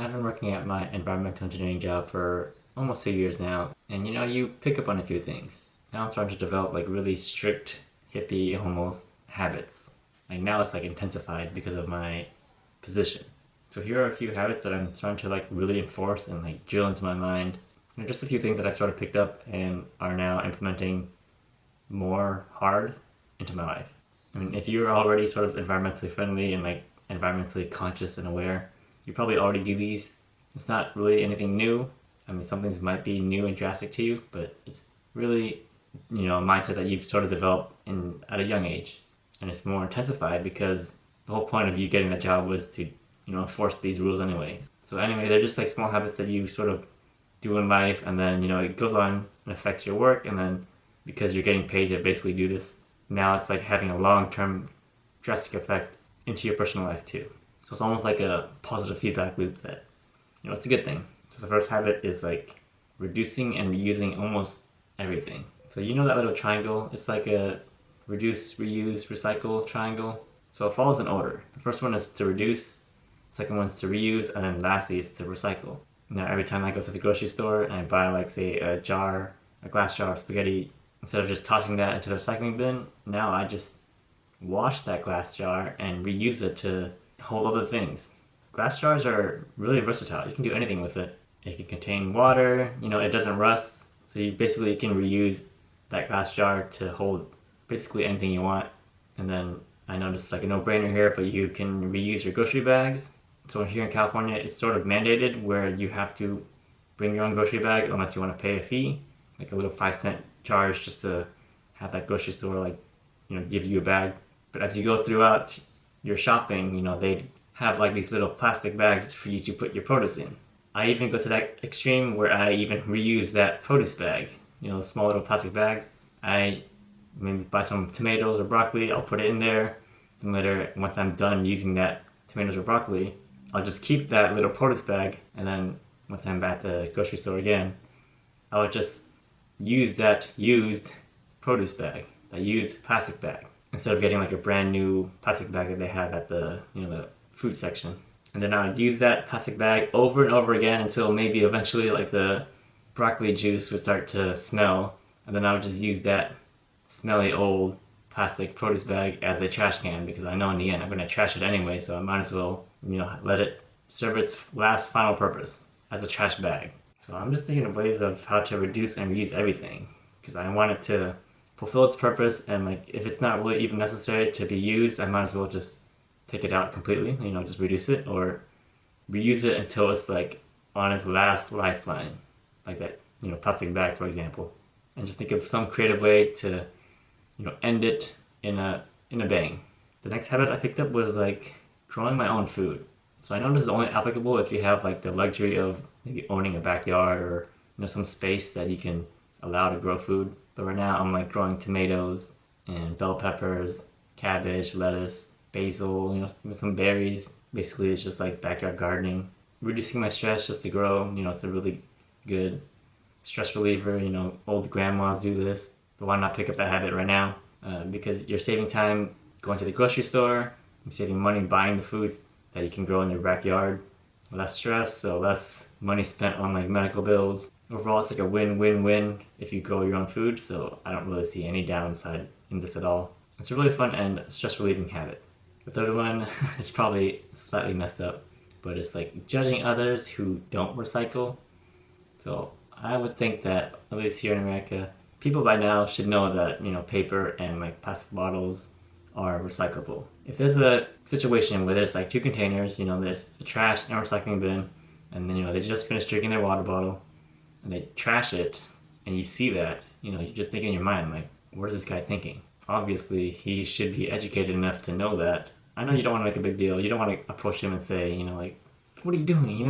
I've been working at my environmental engineering job for almost 2 years now, and you pick up on a few things. Now I'm starting to develop like really strict, hippie almost habits. Like now it's like intensified because of my position. So here are a few habits that I'm starting to like really enforce and like drill into my mind. Just a few things that I've sort of picked up and are now implementing more hard into my life. I mean, if you're already sort of environmentally friendly and like environmentally conscious and aware, you probably already do these. It's not really anything new. I mean, some things might be new and drastic to you, but it's really, a mindset that you've sort of developed at a young age. And it's more intensified because the whole point of you getting that job was to, enforce these rules anyways. So anyway, they're just like small habits that you sort of do in life, and then, it goes on and affects your work, and then because you're getting paid to basically do this, now it's like having a long-term drastic effect into your personal life too. So it's almost like a positive feedback loop that, it's a good thing. So the first habit is like reducing and reusing almost everything. So that little triangle, it's like a reduce, reuse, recycle triangle. So it follows in order. The first one is to reduce, second one is to reuse, and then lastly is to recycle. Now every time I go to the grocery store and I buy like say a glass jar of spaghetti, instead of just tossing that into the recycling bin, now I just wash that glass jar and reuse it to hold other things. Glass jars are really versatile. You can do anything with it. It can contain water, it doesn't rust. So you basically can reuse that glass jar to hold basically anything you want. And then I know this is like a no-brainer here, but you can reuse your grocery bags. So here in California, it's sort of mandated where you have to bring your own grocery bag unless you want to pay a fee, like a little 5-cent charge just to have that grocery store give you a bag. But as you go throughout your shopping, they have like these little plastic bags for you to put your produce in. I even go to that extreme where I even reuse that produce bag, the small little plastic bags. I maybe buy some tomatoes or broccoli, I'll put it in there. And later, once I'm done using that tomatoes or broccoli, I'll just keep that little produce bag, and then once I'm at the grocery store again, I'll just use that used produce bag, that used plastic bag, instead of getting like a brand new plastic bag that they have at the the fruit section. And then I would use that plastic bag over and over again until maybe eventually like the broccoli juice would start to smell, and then I would just use that smelly old plastic produce bag as a trash can, because I know in the end I'm going to trash it anyway, so I might as well let it serve its last final purpose as a trash bag. So I'm just thinking of ways of how to reduce and reuse everything, because I want it to fulfill its purpose, and like if it's not really even necessary to be used, I might as well just take it out completely, just reduce it or reuse it until it's like on its last lifeline, like that plastic bag for example, and just think of some creative way to end it in a bang. The next habit I picked up was like growing my own food. So I know this is only applicable if you have like the luxury of maybe owning a backyard or some space that you can allow to grow food. But right now I'm like growing tomatoes and bell peppers, cabbage, lettuce, basil, some berries. Basically it's just like backyard gardening. Reducing my stress just to grow, it's a really good stress reliever. Old grandmas do this. But why not pick up that habit right now? Because you're saving time going to the grocery store, you're saving money buying the foods that you can grow in your backyard. Less stress, so less money spent on like medical bills. Overall, it's like a win-win-win if you grow your own food, so I don't really see any downside in this at all. It's a really fun and stress-relieving habit. The third one is probably slightly messed up, but it's like judging others who don't recycle. So I would think that, at least here in America, people by now should know that, paper and like plastic bottles are recyclable. If there's a situation where there's like two containers, there's the trash and recycling bin, and then, they just finished drinking their water bottle, and they trash it, and you see that, you just think in your mind, like, what is this guy thinking? Obviously, he should be educated enough to know that. I know you don't want to make a big deal. You don't want to approach him and say, like, what are you doing,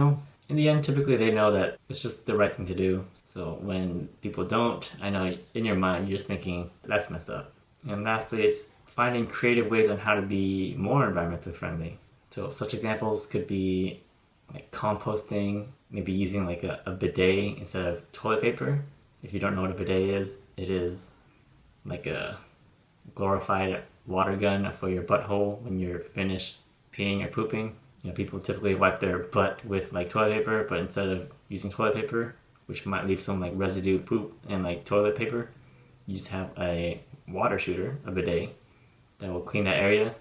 In the end, typically they know that it's just the right thing to do. So when people don't, I know in your mind, you're just thinking, that's messed up. And lastly, it's finding creative ways on how to be more environmentally friendly. So such examples could be like composting, maybe using like a bidet instead of toilet paper. If you don't know what a bidet is, it is like a glorified water gun for your butthole when you're finished peeing or pooping. You know, people typically wipe their butt with like toilet paper, but instead of using toilet paper, which might leave some like residue poop and like toilet paper, you just have a water shooter, a bidet, that will clean that area.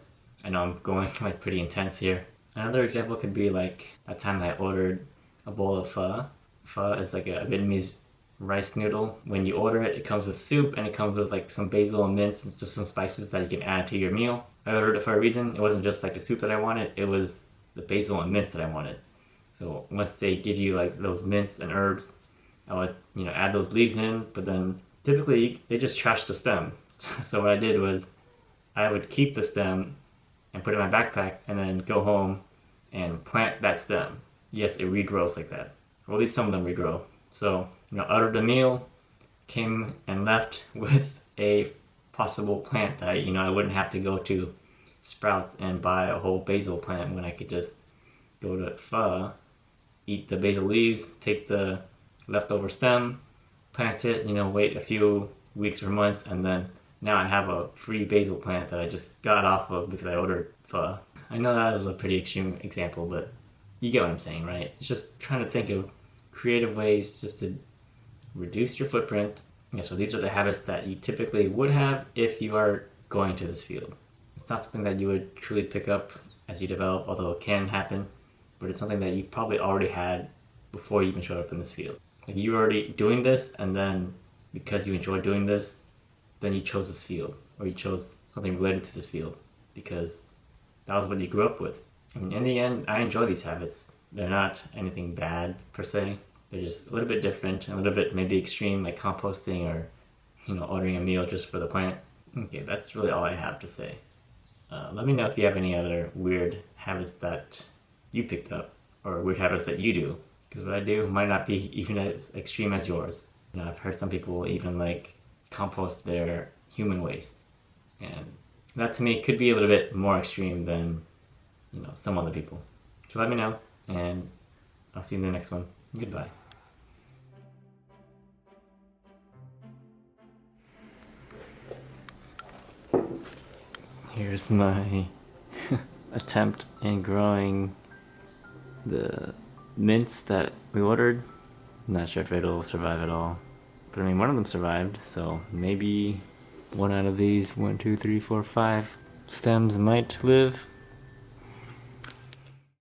I know I'm going like pretty intense here. Another example could be like a time I ordered a bowl of pho. Pho is like a Vietnamese rice noodle. When you order it, it comes with soup and it comes with like some basil and mint and just some spices that you can add to your meal. I ordered it for a reason. It wasn't just like the soup that I wanted, it was the basil and mints that I wanted. So once they give you like those mints and herbs, I would, you know, add those leaves in, but then typically they just trash the stem. So what I did was I would keep the stem and put it in my backpack and then go home and plant that stem. Yes, it regrows like that. Or at least some of them regrow. So, you know, out of the meal, came and left with a possible plant that, you know, I wouldn't have to go to Sprouts and buy a whole basil plant when I could just go to pho, eat the basil leaves, take the leftover stem, plant it, you know, wait a few weeks or months, and then now I have a free basil plant that I just got off of because I ordered pho. I know that was a pretty extreme example, but you get what I'm saying, right? It's just trying to think of creative ways just to reduce your footprint. Yeah, so these are the habits that you typically would have if you are going to this field. It's not something that you would truly pick up as you develop, although it can happen, but it's something that you probably already had before you even showed up in this field. Like you were already doing this, and then because you enjoy doing this, then you chose this field, or you chose something related to this field because that was what you grew up with. I mean, in the end, I enjoy these habits. They're not anything bad per se. They're just a little bit different, a little bit maybe extreme, like composting or, you know, ordering a meal just for the plant. Okay, that's really all I have to say. Let me know if you have any other weird habits that you picked up or weird habits that you do, because what I do might not be even as extreme as yours. You know, I've heard some people even like compost their human waste, and that to me could be a little bit more extreme than, you know, some other people. So let me know, and I'll see you in the next one. Goodbye. Here's my attempt in growing the mints that we ordered. I'm not sure if it'll survive at all, but I mean, one of them survived, so maybe one out of these 1, 2, 3, 4, 5 stems might live.